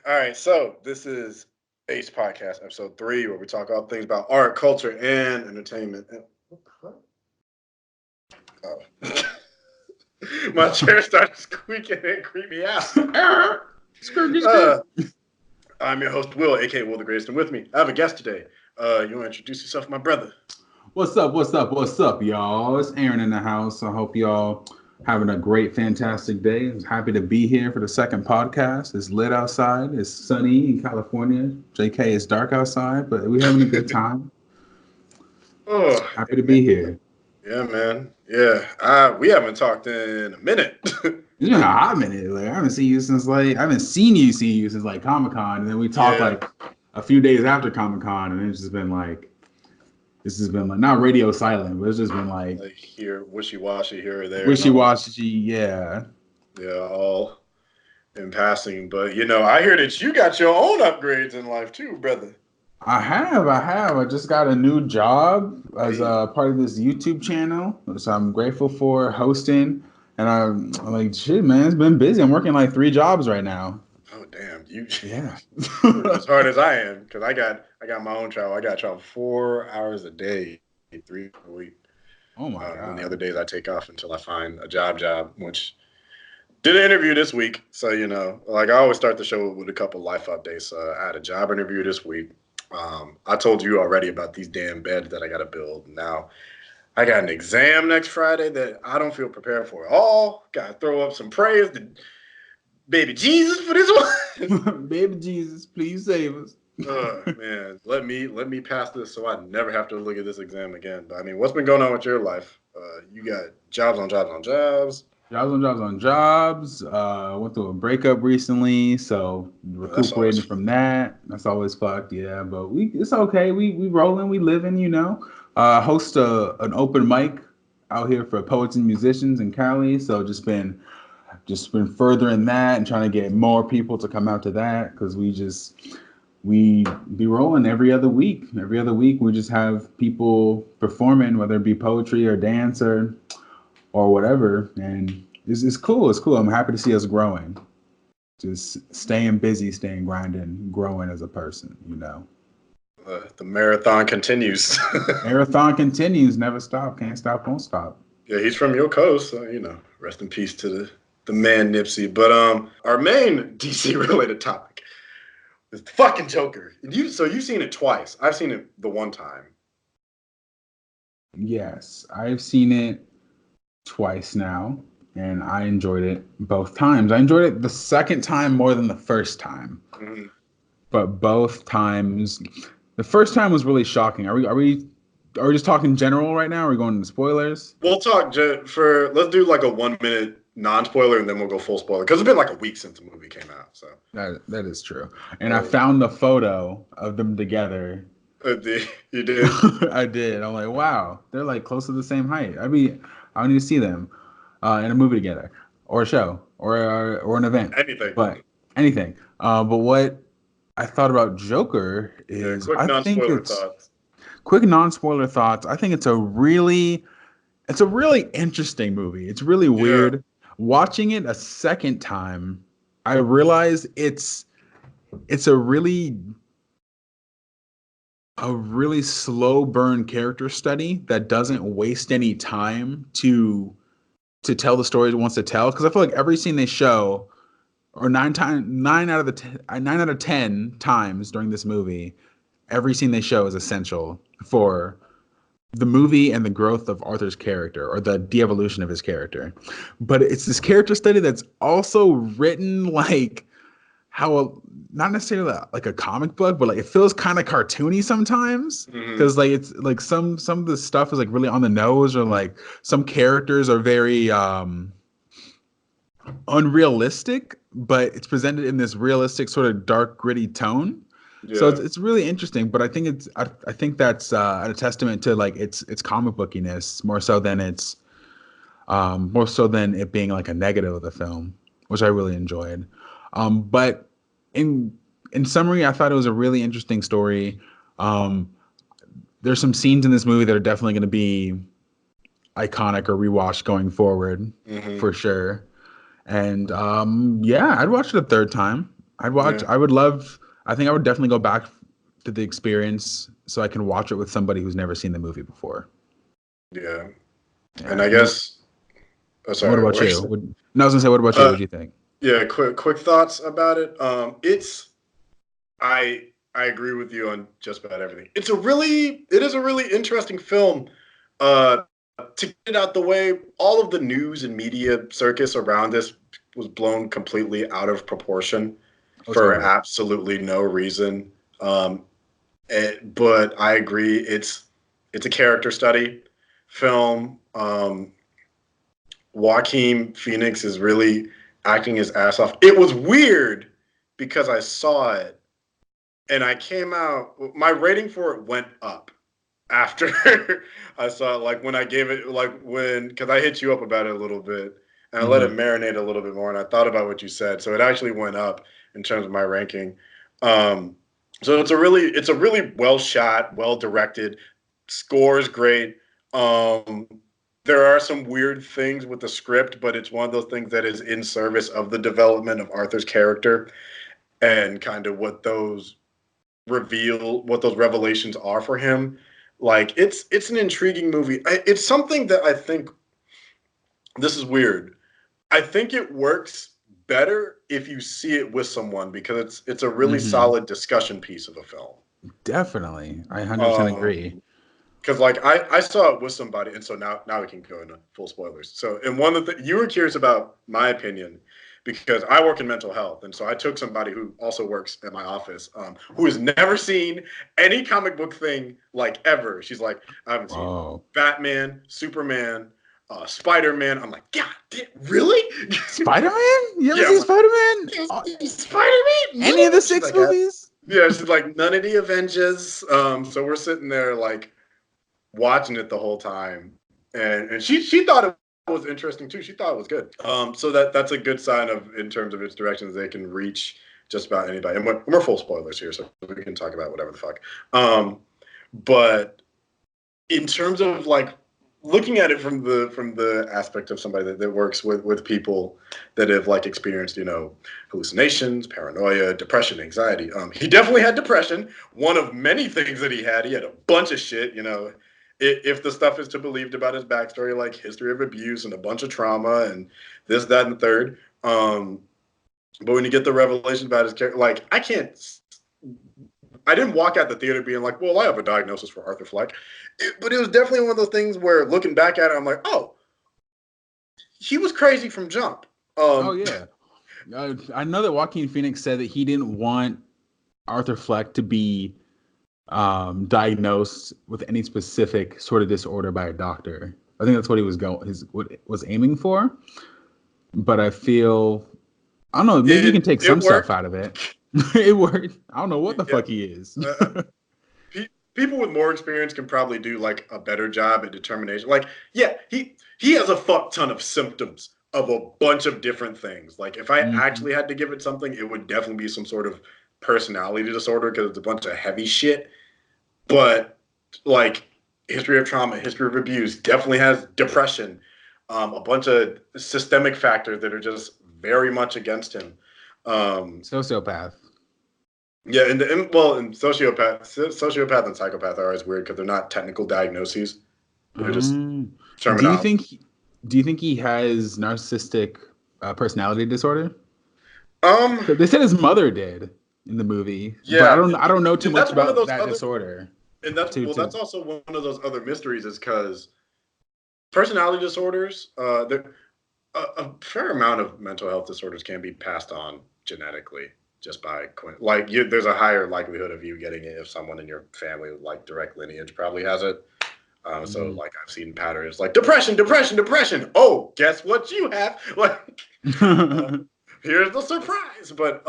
All right. So this is Ace Podcast, episode 3, where we talk all things about art, culture, and entertainment. What the fuck? Oh. My chair started squeaking and creeped me out. Skirt. I'm your host, Will, aka Will the Greatest, and with me, I have a guest today. You want to introduce yourself, my brother? What's up, y'all? It's Aaron in the house. I hope y'all having a great, fantastic day. I'm happy to be here for the second podcast. It's lit outside. It's sunny in California. JK, it's dark outside, but we're having a good time. Oh, Happy to be here. Yeah, man. Yeah, we haven't talked in a minute. It's been a hot minute. Like I haven't seen you since Comic Con, and then we talked like a few days after Comic Con, and it's just been like. This has been like not radio silent, but it's just been like here wishy-washy here or there. Wishy-washy, yeah. Yeah, all in passing. But I hear that you got your own upgrades in life too, brother. I have. I just got a new job as a part of this YouTube channel, so I'm grateful for hosting. And I'm like, shit, man, it's been busy. I'm working like 3 jobs right now. Oh damn, yeah, as hard as I am, because I got my own travel. I got to travel 4 hours a day, 3 a week. Oh my god! And the other days I take off until I find a job. Which did an interview this week, so like I always start the show with a couple life updates. I had a job interview this week. I told you already about these damn beds that I got to build. Now I got an exam next Friday that I don't feel prepared for at all. Got to throw up some praise to baby Jesus for this one. Baby Jesus, please save us. Man, let me pass this so I never have to look at this exam again. But I mean, what's been going on with your life? You got jobs on jobs on jobs. Went through a breakup recently, so recuperating from that. That's always fucked, yeah. But it's okay. We rolling, we living, Host an open mic out here for poets and musicians in Cali. So just been furthering that and trying to get more people to come out to that because we be rolling every other week. Every other week we just have people performing, whether it be poetry or dance or whatever, and it's cool. It's cool. I'm happy to see us growing. Just staying busy, staying grinding, growing as a person, The marathon continues. Marathon continues, never stop, can't stop, won't stop. Yeah, he's from your coast, so rest in peace to the man Nipsey. But our main DC related topic is the fucking Joker. So you've seen it twice. I've seen it the one time. Yes, I've seen it twice now, and I enjoyed it both times. I enjoyed it the second time more than the first time. Mm-hmm. But both times, the first time was really shocking. Are we just talking general right now? Are we going into spoilers? We'll talk let's do like a 1 minute non-spoiler, and then we'll go full spoiler because it's been like a week since the movie came out. So that is true. And I found the photo of them together. You did? I did. I'm like, wow, they're like close to the same height. I need to see them in a movie together, or a show, or an event. Anything. But what I thought about Joker is, quick non-spoiler thoughts. I think it's a really interesting movie. It's really weird. Watching it a second time, I realized it's a really slow burn character study that doesn't waste any time to tell the story it wants to tell. Because I feel like every scene they show, or 9 out of 10 times during this movie, every scene they show is essential for the movie and the growth of Arthur's character, or the de-evolution of his character. But it's this character study that's also written like not necessarily like a comic book, but like it feels kind of cartoony sometimes, because like it's like some of the stuff is like really on the nose, or like some characters are very unrealistic, but it's presented in this realistic sort of dark, gritty tone. Yeah. So it's really interesting, but I think that's a testament to like its comic bookiness more so than it being like a negative of the film, which I really enjoyed. But in summary, I thought it was a really interesting story. There's some scenes in this movie that are definitely going to be iconic or rewatched going forward, for sure. And I'd watch it a third time. I'd watch. Yeah. I would love. I think I would definitely go back to the experience so I can watch it with somebody who's never seen the movie before. Yeah. And Yeah. I guess. Oh, What sorry. about you? No, I was gonna say, what about you? What Uh, do you think? yeah. Quick thoughts about it. It's. I agree with you on just about everything. It is a really interesting film. Uh, to get it out the way, all of the news and media circus around this was blown completely out of proportion Oh, for totally. absolutely no reason. Um, but I agree, it's a character study film. Joaquin Phoenix is really acting his ass off. It was weird because I saw it and I came out. My rating for it went up after I saw it. Like when I gave it, like when because I hit you up about it a little bit and I let it Hmm. marinate a little bit more, and I thought about what you said, so it actually went up in terms of my ranking. Um, so it's a really well shot, well directed. Score is great. Um, there are some weird things with the script, but it's one of those things that is in service of the development of Arthur's character and kind of what those revelations are for him. Like it's an intriguing movie. It's something that I think this is weird. I think it works better if you see it with someone because it's a really Hmm. solid discussion piece of a film. Definitely, I 100% agree. Um, because like I saw it with somebody, and so now we can go into full spoilers. So, and one of the you were curious about my opinion because I work in mental health, and so I took somebody who also works at my office, who has never seen any comic book thing like ever. She's like, I haven't seen Oh, Batman, Superman, Spider Man. I'm like, God, really? Spider Man? You haven't Yeah, I'm seen like, Spider Man? Spider Man? Any of the She's six like, movies? yeah, she's like none of the Avengers. So we're sitting there like watching it the whole time, and she thought it was interesting too. She thought it was good. So that's a good sign of in terms of its directions they can reach just about anybody. And we're full spoilers here, so we can talk about whatever the fuck. But in terms of like looking at it from the aspect of somebody that works with people that have like experienced hallucinations, paranoia, depression, anxiety. He definitely had depression, one of many things that he had a bunch of shit, if the stuff is to believed about his backstory, like history of abuse and a bunch of trauma and this, that, and the third. But when you get the revelation about his character, like I didn't walk out the theater being like, well, I have a diagnosis for Arthur Fleck. But it was definitely one of those things where looking back at it, I'm like, oh, he was crazy from jump. Oh Um, yeah. I know that Joaquin Phoenix said that he didn't want Arthur Fleck to be diagnosed with any specific sort of disorder by a doctor. I think that's what he was what was aiming for. But I feel I don't know. Maybe you can take some it stuff worked. out of it. It worked. I don't know what the Yeah. fuck he is. People with more experience can probably do like a better job at determination. Like, yeah, he has a fuck ton of symptoms of a bunch of different things. Like, if I Mhm. actually had to give it something, it would definitely be some sort of personality disorder because it's a bunch of heavy shit. But like history of trauma, history of abuse, definitely has depression, a bunch of systemic factors that are just very much against him. Um, Sociopath. yeah, and sociopath and psychopath are always weird because they're not technical diagnoses; they're just Um, do you terminology. think do you think he has narcissistic personality disorder? Um, 'Cause they said his mother did in the movie, but yeah, I don't know too and much that's one of about those that other, disorder. and that's To well, to that's also one of those other mysteries is because personality disorders, a fair amount of mental health disorders can be passed on genetically just by there's a higher likelihood of you getting it if someone in your family like direct lineage probably has it. So Mhm. like I've seen patterns like depression, depression, depression. Oh, guess what you have? Like uh, here's the surprise. But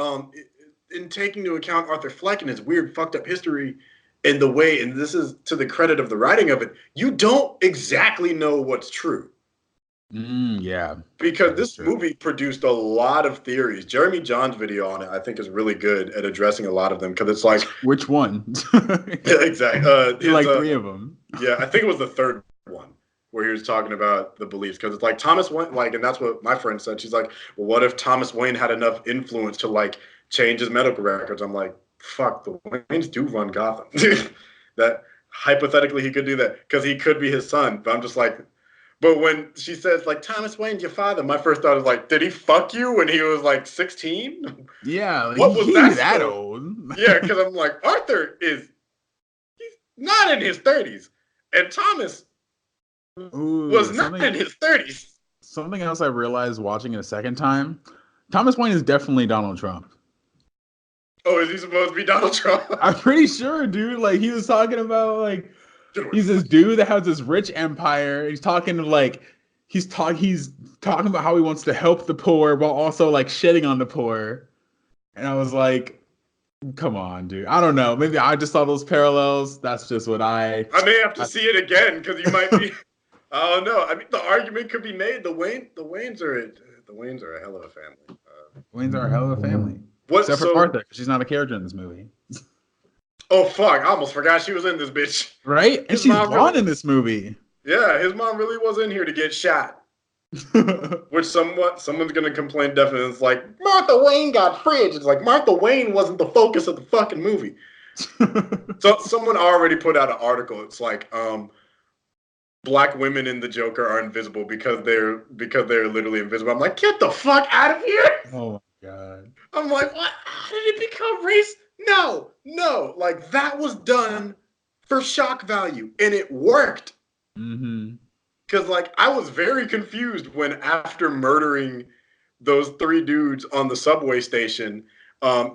in taking into account Arthur Fleck and his weird fucked up history and the way, and this is to the credit of the writing of it, you don't exactly know what's true Yeah, because that is this true. movie produced a lot of theories. Jeremy John's video on it, I think, is really good at addressing a lot of them because it's like, Which one? yeah, exactly. Like three of them. Yeah, I think it was the third one where he was talking about the beliefs because it's like and that's what my friend said. She's like, well, what if Thomas Wayne had enough influence to like change his medical records. I'm like, fuck, the Waynes do run Gotham. That hypothetically he could do that because he could be his son. But I'm just like, but when she says like Thomas Wayne's your father, my first thought is like, did he fuck you when he was like 16? Yeah, like, What was he that? ain't that old. Yeah, because I'm like, Arthur he's not in his 30s, and Thomas Ooh, was not in his 30s. Something else I realized watching it a second time, Thomas Wayne is definitely Donald Trump. Oh, is he supposed to be Donald Trump? I'm pretty sure, dude. Like, he was talking about, like, he's this dude that has this rich empire. He's talking to, like, he's talking about how he wants to help the poor while also, like, shitting on the poor. And I was like, come on, dude. I don't know. Maybe I just saw those parallels. That's just what I may have to see it again because you might be. I don't know. I mean, the argument could be made. The Waynes are a hell of a family. Waynes are a hell of a family. What? Except for Martha, because she's not a character in this movie. Oh fuck! I almost forgot she was in this bitch. Right? And she's blonde in this movie. Yeah, his mom really was in here to get shot. Which someone's gonna complain definitely. It's like Martha Wayne got fridge. It's like Martha Wayne wasn't the focus of the fucking movie. So someone already put out an article. It's like black women in the Joker are invisible because they're literally invisible. I'm like, get the fuck out of here! Oh my god! I'm like, what? How did it become race? No, like that was done for shock value, and it worked. Mm-hmm. Because like I was very confused when after murdering those 3 dudes on the subway station,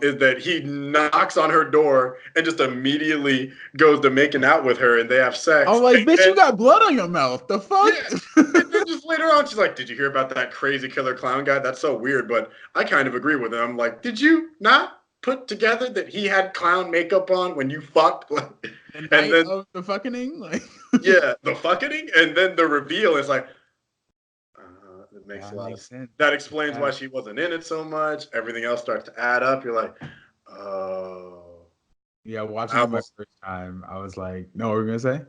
is that he knocks on her door and just immediately goes to making out with her and they have sex. I'm like, bitch, you got blood on your mouth. The fuck? Yeah. And then just later on, she's like, did you hear about that crazy killer clown guy? That's so weird, but I kind of agree with him. I'm like, did you not put together that he had clown makeup on when you fucked? And then of the fucking, like, yeah, the fucking, and then the reveal is like, it makes a lot of sense. That explains why she wasn't in it so much. Everything else starts to add up. You're like, oh. Yeah, watching it my first time, I was like, no, what were we gonna say?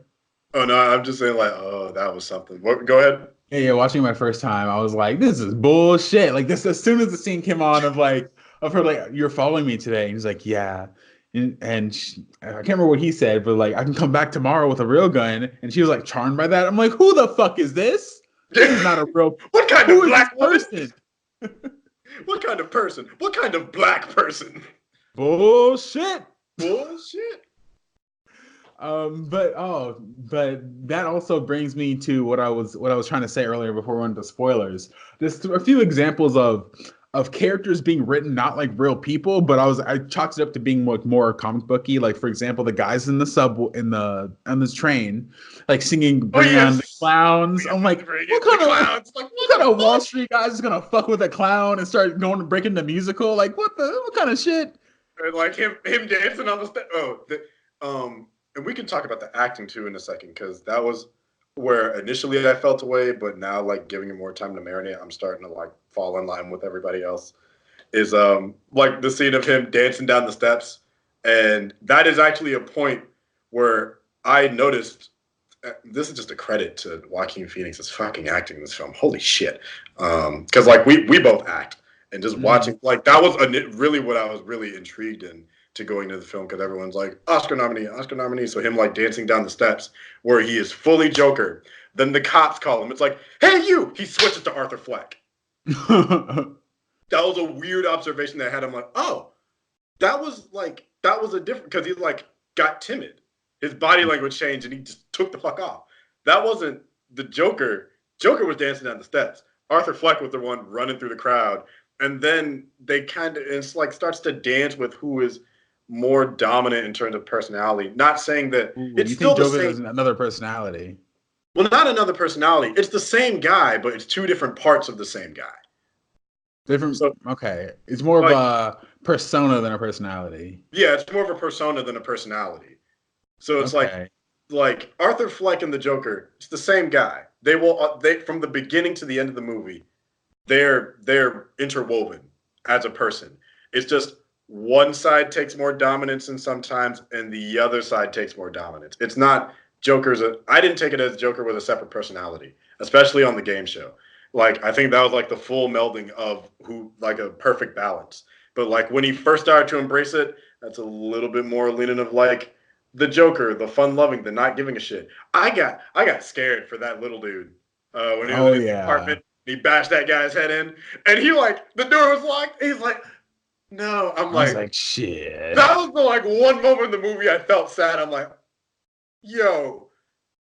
Oh no, I'm just saying like, oh, that was something. What, go ahead. Yeah, watching my first time, I was like, this is bullshit. Like this, as soon as the scene came on of her like, you're following me today, and he's like, yeah. And she, I can't remember what he said, but like, I can come back tomorrow with a real gun. And she was like charmed by that. I'm like, who the fuck is this? This is not a real. What kind of black person? What kind of person? What kind of black person? Bullshit. Bullshit. But that also brings me to what I was trying to say earlier before we went to spoilers. There's a few examples of characters being written not like real people, but I chalked it up to being like more comic booky. Like for example, the guys in the on this train, like singing "Bring on the Clowns." I'm like, what kind of Wall Street guys is gonna fuck with a clown and start going to break into musical? Like what kind of shit? And like him dancing on the stage. And we can talk about the acting too in a second because that was where initially I felt away, but now like giving it more time to marinate, I'm starting to like fall in line with everybody else. Is like the scene of him dancing down the steps, and that is actually a point where I noticed. This is just a credit to Joaquin Phoenix's fucking acting in this film. Holy shit! Because like we both act, and just watching like that was really what I was really intrigued in to going to the film because everyone's like Oscar nominee. So him like dancing down the steps where he is fully Joker. Then the cops call him. It's like, hey you! He switches to Arthur Fleck. That was a weird observation that I had. I'm like, oh, that was a different because he like got timid. His body language changed and he just took the fuck off. That wasn't the Joker. Joker was dancing down the steps. Arthur Fleck was the one running through the crowd. And then they it's like starts to dance with who is more dominant in terms of personality. Not saying that it's still the same. Is another personality. Well, not another personality. It's the same guy, but it's 2 different parts of the same guy. Different. So, okay, it's more like, of a persona than a personality. Yeah, it's more of a persona than a personality. So it's like Arthur Fleck and the Joker. It's the same guy. They from the beginning to the end of the movie, they're interwoven as a person. It's just one side takes more dominance and sometimes, and the other side takes more dominance. It's not I didn't take it as Joker with a separate personality, especially on the game show. Like, I think that was like the full melding of like a perfect balance But like when he first started to embrace it, that's a little bit more leaning of like the Joker, the fun loving, the not giving a shit. I got scared for that little dude when he was Oh in the yeah. apartment. He bashed that guy's head in, and he like the door was locked. He's like, no. I'm I was like, like, shit. that was the like one moment in the movie I felt sad. I'm like, yo,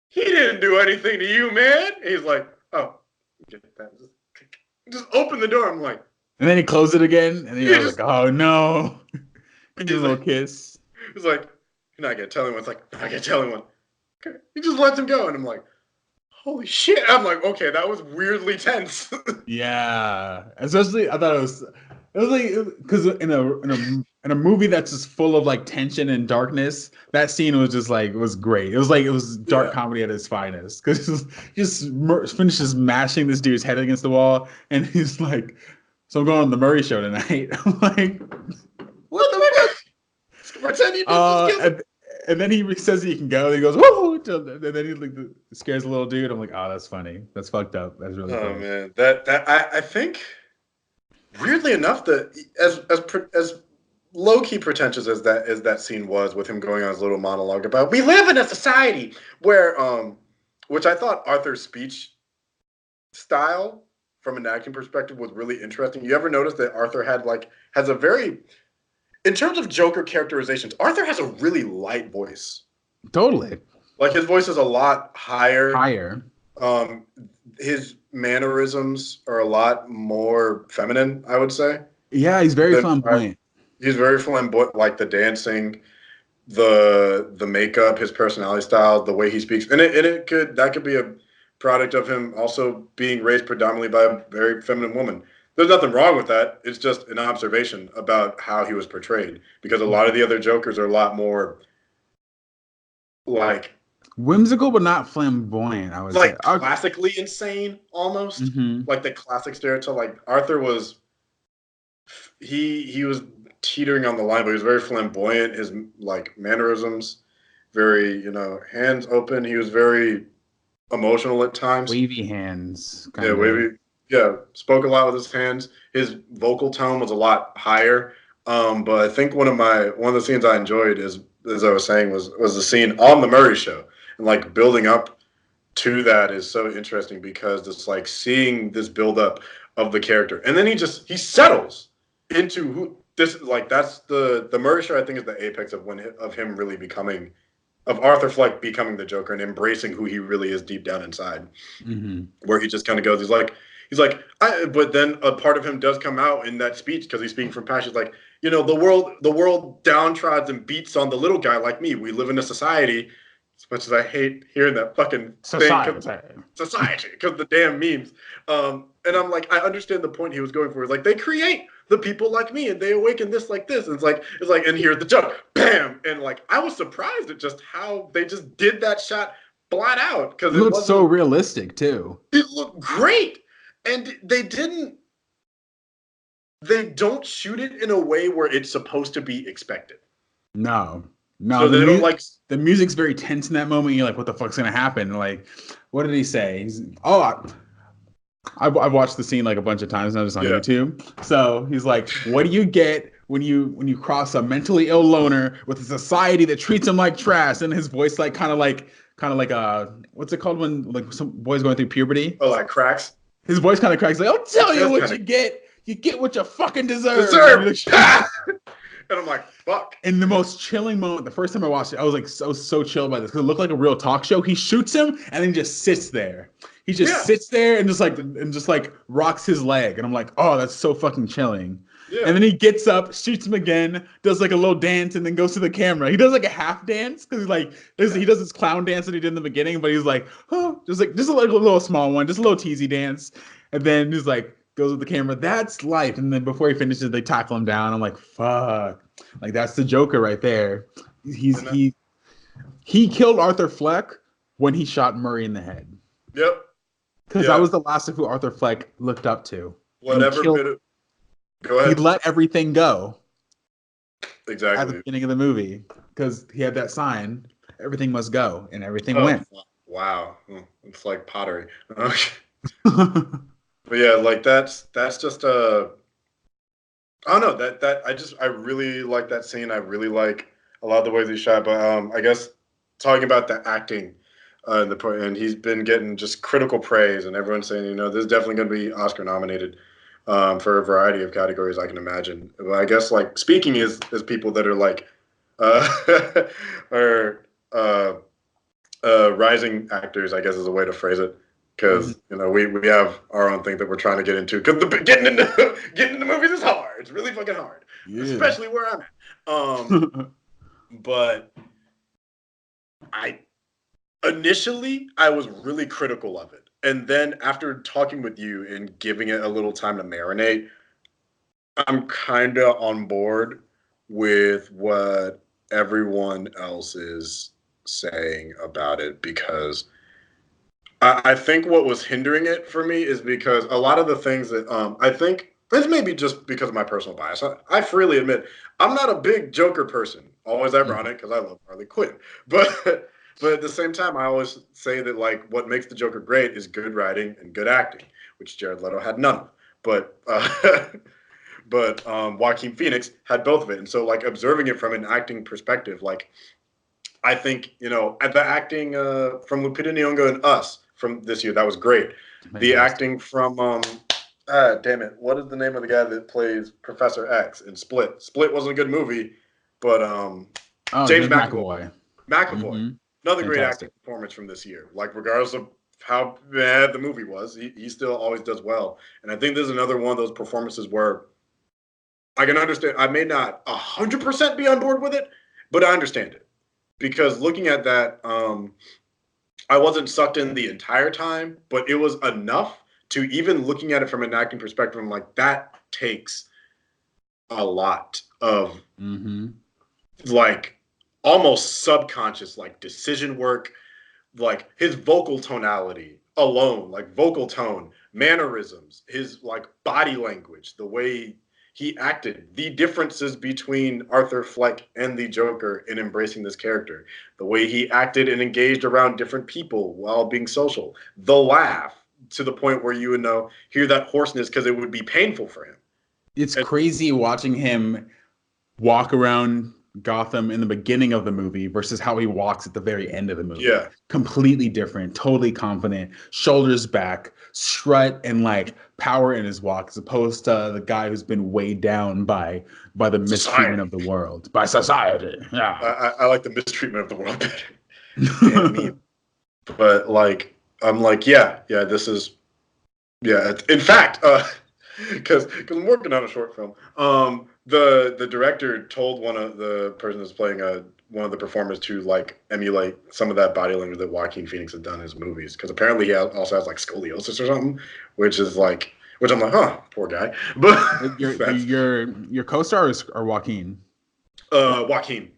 he didn't do anything to you, man. And he's like, oh, get that. Just open the door. I'm like, And then he closed it again, and he I was just like, oh no. Give me a he's little like, kiss. he's like, you're not gonna tell anyone. It's like, I'm not gonna tell anyone. Okay. He just lets him go, and I'm like, holy shit. I'm like, okay, that was weirdly tense. Yeah, especially I thought it was like because in a movie that's just full of like tension and darkness, that scene was just like it was great. It was like it was dark Yeah. comedy at its finest because finishes mashing this dude's head against the wall, and he's like, "So I'm going on the Murray Show tonight." I'm like, "What the fuck?" Pretend you just killed him. And then he says he can go. And he goes, "Whoa!" And then he like scares the little dude. I'm like, "Oh, that's funny. That's fucked up. That's really Oh funny." man, that I think weirdly enough, that as low key pretentious as that scene was with him going on his little monologue about we live in a society where which I thought Arthur's speech style from an acting perspective was really interesting. You ever notice that Arthur has a very in terms of Joker characterizations, Arthur has a really light voice. Totally Like his voice is a lot higher. higher. Um, his mannerisms are a lot more feminine, I would say. Yeah, he's very Than flamboyant. he's very flamboyant, like the dancing, the makeup, his personality style, the way he speaks, and it could be a product of him also being raised predominantly by a very feminine woman. There's nothing wrong with that. It's just an observation about how he was portrayed because a lot of the other Jokers are a lot more like Whimsical, but not flamboyant, I would say. classically insane almost. Mm-hmm. Like the classic stereotype. Like Arthur was he was teetering on the line, but he was very flamboyant. His like mannerisms, very hands open. He was very emotional at times. Wavy hands. Yeah, wavy. Yeah, spoke a lot with his hands. His vocal tone was a lot higher. But I think one of the scenes I enjoyed is, as I was saying, was the scene on the Murray Show, and like building up to that is so interesting because it's like seeing this build up of the character, and then he settles into who this like that's the Murray Show. I think is the apex of him really becoming of Arthur Fleck becoming the Joker and embracing who he really is deep down inside, where he just kind of goes, but then a part of him does come out in that speech because he's speaking from passion. He's like, the world downtrods and beats on the little guy like me. We live in a society. As much as I hate hearing that fucking society, because the damn memes. And I'm like, I understand the point he was going for. It's like they create the people like me, and they awaken this like this. And it's like, and here's the joke, bam. And like, I was surprised at just how they just did that shot flat out because it looked so realistic too. It looked great. And they don't shoot it in a way where it's supposed to be expected. No. So they don't like the music's very tense in that moment. You're like, what the fuck's gonna happen? Like, what did he say? I've watched the scene like a bunch of times now just on YouTube. So he's like, what do you get when you cross a mentally ill loner with a society that treats him like trash? And his voice like kind of like what's it called when like some boys going through puberty? Oh, like cracks. His voice kind of cracks. Like, I'll tell you what you get. You get what you fucking deserve. And I'm like, fuck. In the most chilling moment, the first time I watched it, I was like so chilled by this because it looked like a real talk show. He shoots him and then just sits there. He just sits there and just like rocks his leg. And I'm like, oh, that's so fucking chilling. Yeah. And then he gets up, shoots him again, does like a little dance, and then goes to the camera. He does like a half dance because he does this clown dance that he did in the beginning, but he's like, oh, just a little small one, just a little teasy dance. And then he's like, goes with the camera. That's life. And then before he finishes, they tackle him down. I'm like, fuck. Like that's the Joker right there. He killed Arthur Fleck when he shot Murray in the head. Yep. Because that was the last of who Arthur Fleck looked up to. Go ahead. He let everything go. Exactly. At the beginning of the movie. Because he had that sign, everything must go, and everything went. Wow. It's like pottery. But yeah, like that's just I don't know I really like that scene. I really like a lot of the ways he shot. But I guess talking about the acting, and he's been getting just critical praise, and everyone's saying, this is definitely going to be Oscar nominated for a variety of categories I can imagine. But I guess like speaking is people that are like are rising actors, I guess is a way to phrase it. Mhm. Because we have our own thing that we're trying to get into. Because getting into movies is hard. It's really fucking hard, Yeah. especially where I'm at. But I initially I was really critical of it, and then after talking with you and giving it a little time to marinate, I'm kind of on board with what everyone else is saying about it because I think what was hindering it for me is because a lot of the things that I think this may be just because of my personal bias. I freely admit I'm not a big Joker person. Always Mhm. ironic because I love Harley Quinn, but but at the same time, I always say that like what makes the Joker great is good writing and good acting, which Jared Leto had none of. But Joaquin Phoenix had both of it, and so like observing it from an acting perspective, like I think at the acting from Lupita Nyong'o and Us from this year that was great. The Fantastic. acting from damn it, what is the name of the guy that plays Professor X in Split? Split wasn't a good movie, but Oh, James James McAvoy. McAvoy. McAvoy, Hmm. another great acting Fantastic. performance from this year. Like regardless of how bad the movie was, he still always does well. And I think this is another one of those performances where I can understand. I may not 100% be on board with it, but I understand it because looking at that, I wasn't sucked in the entire time, but it was enough to even looking at it from an acting perspective. I'm like, that takes a lot of Hmm. like almost subconscious like decision work, like his vocal tonality alone, like vocal tone, mannerisms, his like body language, the way he acted, the differences between Arthur Fleck and the Joker in embracing this character, the way he acted and engaged around different people while being social, the laugh to the point where you would hear that hoarseness because it would be painful for him. It's And crazy watching him walk around Gotham in the beginning of the movie versus how he walks at the very end of the movie. yeah, Completely different, totally confident, shoulders back, strut and like power in his walk, as opposed to the guy who's been weighed down by the mistreatment society. of the world, by society. I, Yeah. I like the mistreatment of the world better. Damn me. But like I'm like, yeah, this is in fact, because I'm working on a short film. The director told one of the person that's playing one of the performers to like emulate some of that body language that Joaquin Phoenix had done in his movies. Because apparently he also has like scoliosis or something, which I'm like, huh, poor guy. But your that's your co-stars are Joaquin. Joaquin.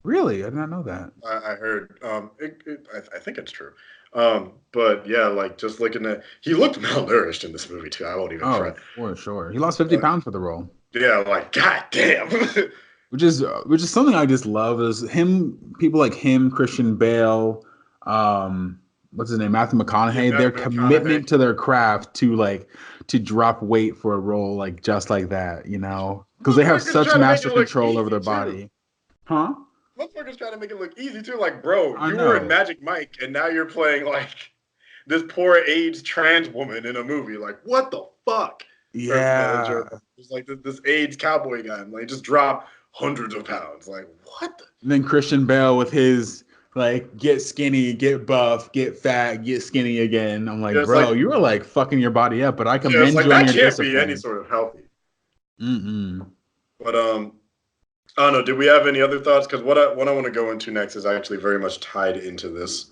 Really? I did not know that. I heard. I think it's true. But yeah, like just looking at, he looked malnourished in this movie too. I won't even Oh, front. for sure. He lost 50 Uh, pounds for the role. yeah, like god damn. Which is something I just love is him people like him, Christian Bale, what's his name, Matthew Yeah, McConaughey, their Matthew McConaughey. commitment to their craft to like to drop weight for a role like just like that, because they have Motherfuckers such try to make master it look control over easy their too. body. Huh? Motherfuckers try to make it look easy too. Like, bro, I you were in know. Magic Mike, and now you're playing like this poor AIDS trans woman in a movie. Like, what the fuck? Or Yeah. just like this AIDS cowboy guy, and like just drop hundreds of pounds. Like, what? And then Christian Bale with his like get skinny, get buff, get fat, get skinny again. I'm like, Yeah, it's bro, like, you were like fucking your body up, but I yeah, it's commend like you on that your can't be any discipline. sort of healthy. Mm-mm. But I don't know. Did we have any other thoughts? Because what I want to go into next is actually very much tied into this.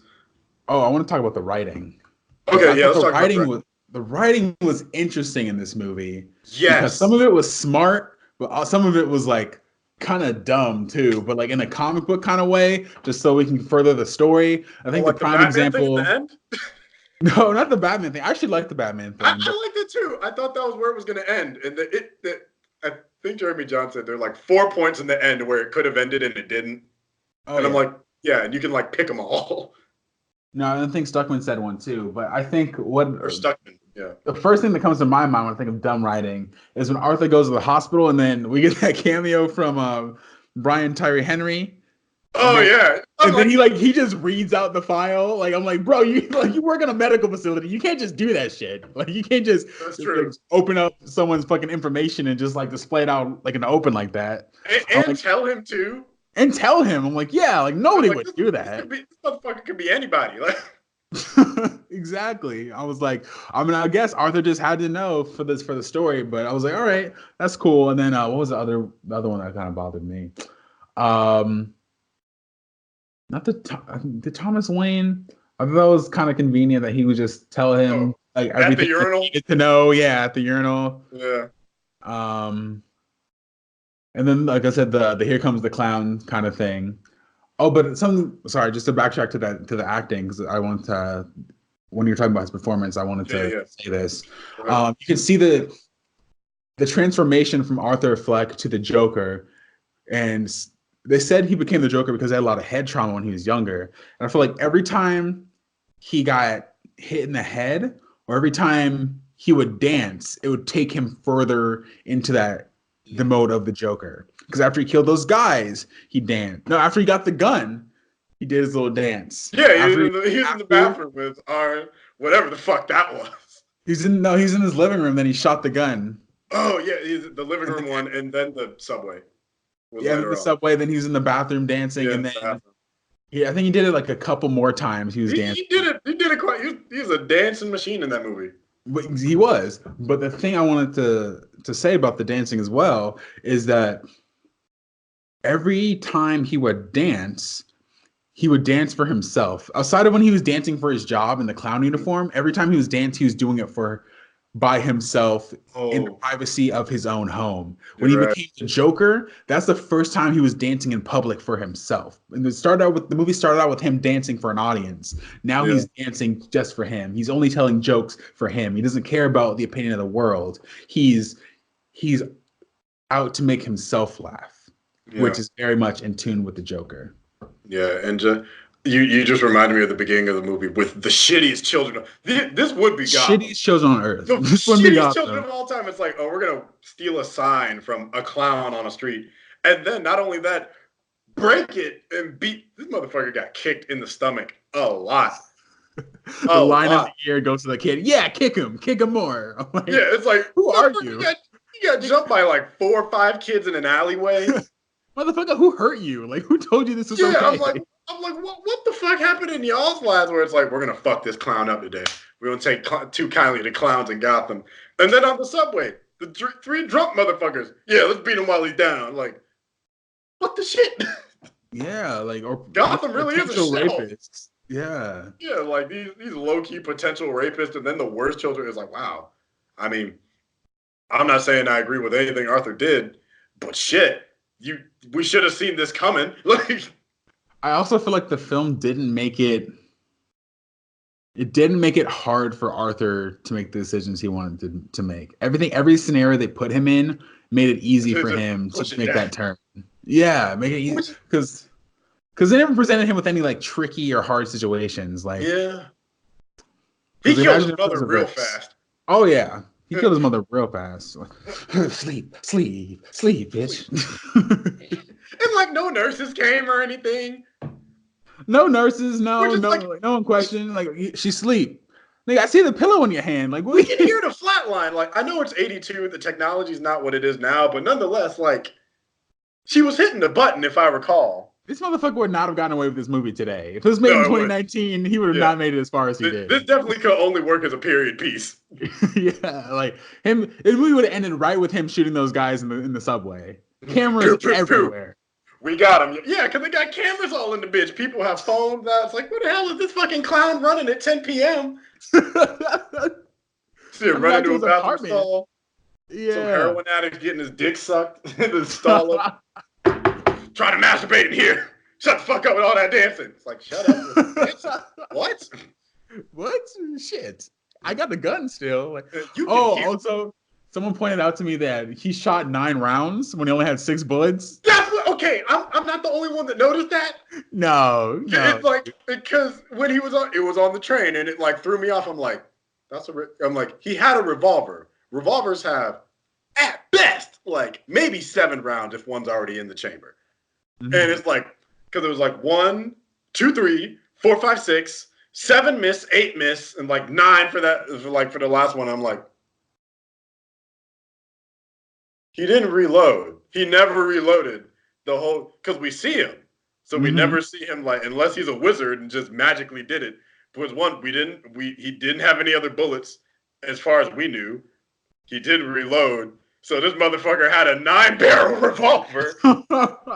Oh, I want to talk about the writing because I Okay, yeah, thought let's talk about the the writing was interesting in this movie because some yes. of it was smart, but some of it was like kind of dumb too, but like in a comic book kind of way, just so we can further the story. I Oh, think the like the prime Batman thing at the example, end. no, not the Batman thing. I actually like the Batman thing, but I liked it too. I thought that was where it was going to end, and I think Jeremy John said there are like 4 points in the end where it could have ended and it didn't, oh and I'm yeah. like, yeah, and you can like pick them all No, I think Stuckman said one too, but I think what or Stuckman. Yeah. The first thing that comes to my mind when I think of dumb writing is when Arthur goes to the hospital and then we get that cameo from Brian Tyree Henry. And Oh yeah. I'm then like, he just reads out the file. Like I'm like, bro, you work in a medical facility. You can't just do that shit. Like you can't just that's like, true. open up someone's fucking information and just like display it out like in the open like that. I'm And like, tell him to. and tell him. I'm like, yeah, like I'm nobody like, would do this that. could be this motherfucker could be anybody. Like, Exactly. I was like, I mean, I guess Arthur just had to know for the story, but I was like, all right, that's cool. And then what was the other one that kind of bothered me? Um, not the Thomas Wayne. I thought that was kind of convenient that he would just tell him oh, like at the everything that he urinal. needed to know. Yeah, at the urinal. Yeah. Um, and then like I said, the here comes the clown kind of thing. Oh, but something. Sorry, just to backtrack to the acting because I want to. When you're talking about his performance, I wanted to Yeah. say this. Uh-huh. You can see the transformation from Arthur Fleck to the Joker, and they said he became the Joker because he had a lot of head trauma when he was younger. And I feel like every time he got hit in the head, or every time he would dance, it would take him further into the mode of the Joker. Because after he killed those guys, he danced. No, after he got the gun, he did his little dance. Yeah, After he was in the bathroom with our whatever the fuck that was. he's in his living room. Then he shot the gun. Oh yeah, he's the living room one, and then the subway. Yeah, in the subway. Then he's in the bathroom dancing, and then I think he did it like a couple more times. He was dancing. He did it. He did it quite. He was a dancing machine in that movie. He was. But the thing I wanted to say about the dancing as well is that every time he would dance for himself. Outside of when he was dancing for his job in the clown uniform, every time he was dancing, he was doing it by himself in the privacy of his own home. When he became the Joker, that's the first time he was dancing in public for himself. And the movie started out with him dancing for an audience. Now he's dancing just for him. He's only telling jokes for him. He doesn't care about the opinion of the world. He's out to make himself laugh, which is very much in tune with the Joker. Yeah, and you just reminded me of the beginning of the movie with the shittiest children. This would be Gotham. Shittiest children on earth. The shittiest children of all time. It's like, oh, we're gonna steal a sign from a clown on a street, and then not only that, break it and beat. This motherfucker got kicked in the stomach a lot. The line of the year goes to the kid. Yeah, kick him more. Like, yeah, it's like, who are you? You got jumped by like 4 or 5 kids in an alleyway. Motherfucker, who hurt you? Like, who told you this was okay? I'm like, what the fuck happened in y'all's lives where it's like, we're gonna fuck this clown up today. We don't take too kindly to clowns in Gotham. And then on the subway, the 3 drunk motherfuckers. Yeah, let's beat him while he's down. Like, what the shit? Yeah, like, or Gotham really is a rapist. Yeah. Yeah, like these low key potential rapists, and then the worst children is like, wow. I mean, I'm not saying I agree with anything Arthur did, but shit. We should have seen this coming. Like, I also feel like the film didn't make it hard for Arthur to make the decisions he wanted to make. Every scenario they put him in made it easy for him to make that turn. Yeah, make it easy because they never presented him with any like tricky or hard situations. Like, yeah, he killed his mother real fast. Oh yeah. He killed his mother real fast. Sleep, bitch. And like no nurses came or anything. No nurses, no one questioned. Like she sleep. Like I see the pillow in your hand. Like we can hear the flatline. Like I know it's 82. The technology's not what it is now, but nonetheless, like she was hitting the button if I recall. This motherfucker would not have gotten away with this movie today. If it was made in 2019, he would have not made it as far as he did. This definitely could only work as a period piece. Yeah, like the movie would have ended right with him shooting those guys in the subway. Cameras everywhere. We got him. Yeah, because they got cameras all in the bitch. People have phones out. It's like, what the hell is this fucking clown running at 10 p.m.? See him running to a bathroom stall. Yeah. Some heroin addict getting his dick sucked in the stall. Trying to masturbate in here. Shut the fuck up with all that dancing. It's like, shut up. What? What? Shit. I got the gun still. Like, also, someone pointed out to me that he shot 9 rounds when he only had 6 bullets. Okay, I'm not the only one that noticed that. No. It's like, because when it was on the train and it like threw me off, I'm like, I'm like, he had a revolver. Revolvers have, at best, like maybe 7 rounds if one's already in the chamber. Mhm. And it's like, because it was like 1, 2, 3, 4, 5, 6, 7 miss, 8 miss, and like 9 for the last one. I'm like, he didn't reload. He never reloaded the whole, because we see him. So we never see him, like, unless he's a wizard and just magically did it. Because one, he didn't have any other bullets as far as we knew. He didn't reload. So this motherfucker had a 9-barrel revolver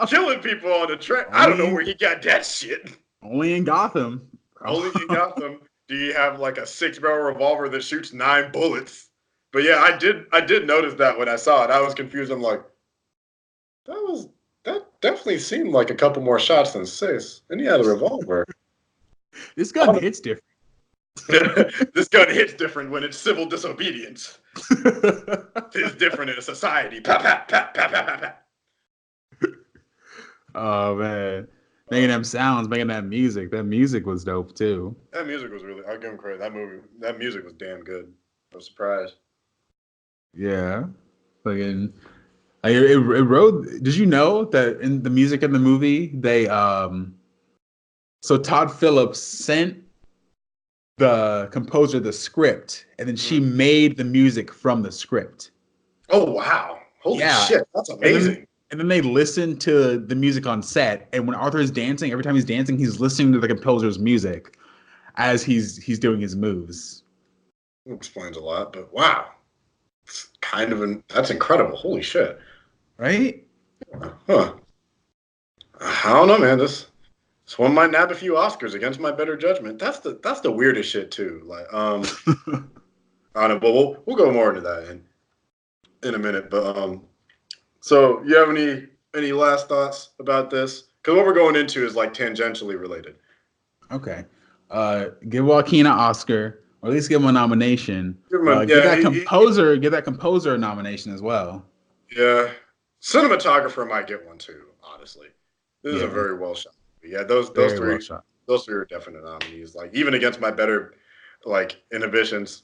killing people on the train. I don't know where he got that shit. Only in Gotham. Only in Gotham do you have like a 6-barrel revolver that shoots 9 bullets. But yeah, I did notice that when I saw it. I was confused. I'm like, that definitely seemed like a couple more shots than 6. And he had a revolver. This gun hits different. This gun hits different when it's civil disobedience. It's different in a society. Pa, pa, pa, pa, pa, pa, pa. Oh man, making them sounds, making that music. That music was dope too. That music was really. I'll give him credit. That music was damn good. I'm surprised. Yeah, it rode. Did you know that in the music in the movie they so Todd Phillips sent the composer the script, and then she made the music from the script. Oh wow! Holy shit, that's amazing. And then they listen to the music on set, and when Arthur is dancing, every time he's dancing, he's listening to the composer's music as he's doing his moves. It explains a lot, but wow, it's that's incredible. Holy shit! Right? Huh? I don't know, man. This one might nab a few Oscars against my better judgment. That's the weirdest shit too. Like, I don't know, but we'll go more into that in a minute. But so you have any last thoughts about this? Because what we're going into is like tangentially related. Okay. Give Joaquin an Oscar, or at least give him a nomination. Give that composer a nomination as well. Yeah. Cinematographer might get one too, honestly. This is a very well shot. Yeah, those three are definite nominees. Like even against my better like inhibitions,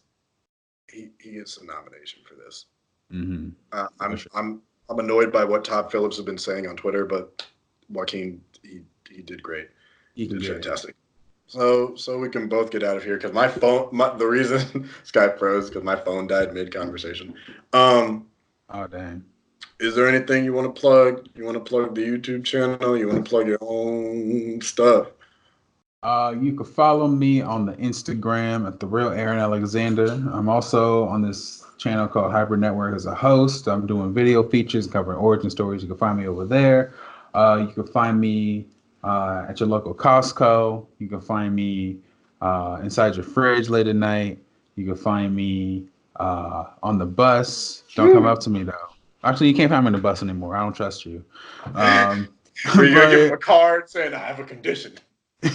he gets a nomination for this. Mm-hmm. I'm annoyed by what Todd Phillips has been saying on Twitter, but Joaquin he did great. He did fantastic. So we can both get out of here because the reason Skype froze because my phone died mid conversation. Oh dang. Is there anything you want to plug? You want to plug the YouTube channel? You want to plug your own stuff? You can follow me on the Instagram at The Real Aaron Alexander. I'm also on this channel called Hybrid Network as a host. I'm doing video features covering origin stories. You can find me over there. You can find me at your local Costco. You can find me inside your fridge late at night. You can find me on the bus. Don't come up to me though. Actually, you can't find me on the bus anymore. I don't trust you. You're gonna give him a card saying I have a condition.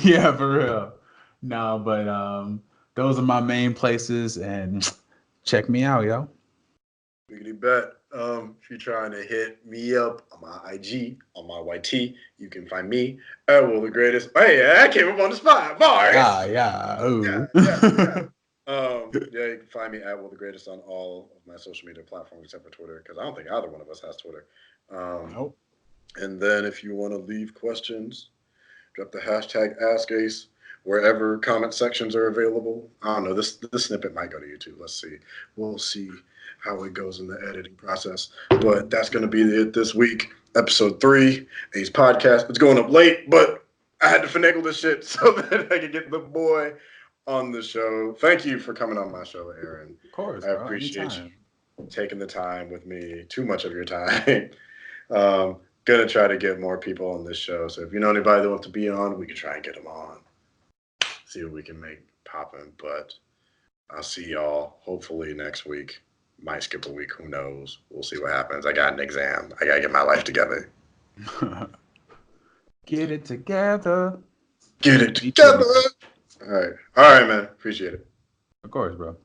Yeah, for real. No, but those are my main places, and check me out, yo. Biggity bet. If you're trying to hit me up on my IG, on my YT, you can find me at Will the Greatest. Hey, I came up on the spot. Bars. Yeah. Ooh. Yeah, you can find me at Will the Greatest on all of my social media platforms except for Twitter, because I don't think either one of us has Twitter. Nope. And then if you want to leave questions, drop the hashtag AskAce wherever comment sections are available. I don't know. This snippet might go to YouTube. Let's see. We'll see how it goes in the editing process. But that's going to be it this week. Episode 3, Ace Podcast. It's going up late, but I had to finagle this shit so that I could get the boy on the show. Thank you for coming on my show, Aaron. Of course, I appreciate you taking the time with me. Too much of your time. Gonna try to get more people on this show. So if you know anybody that wants to be on, we can try and get them on. See what we can make popping. But I'll see y'all hopefully next week. Might skip a week. Who knows? We'll see what happens. I got an exam. I gotta get my life together. Get it together. Get it together. All right, man. Appreciate it. Of course, bro.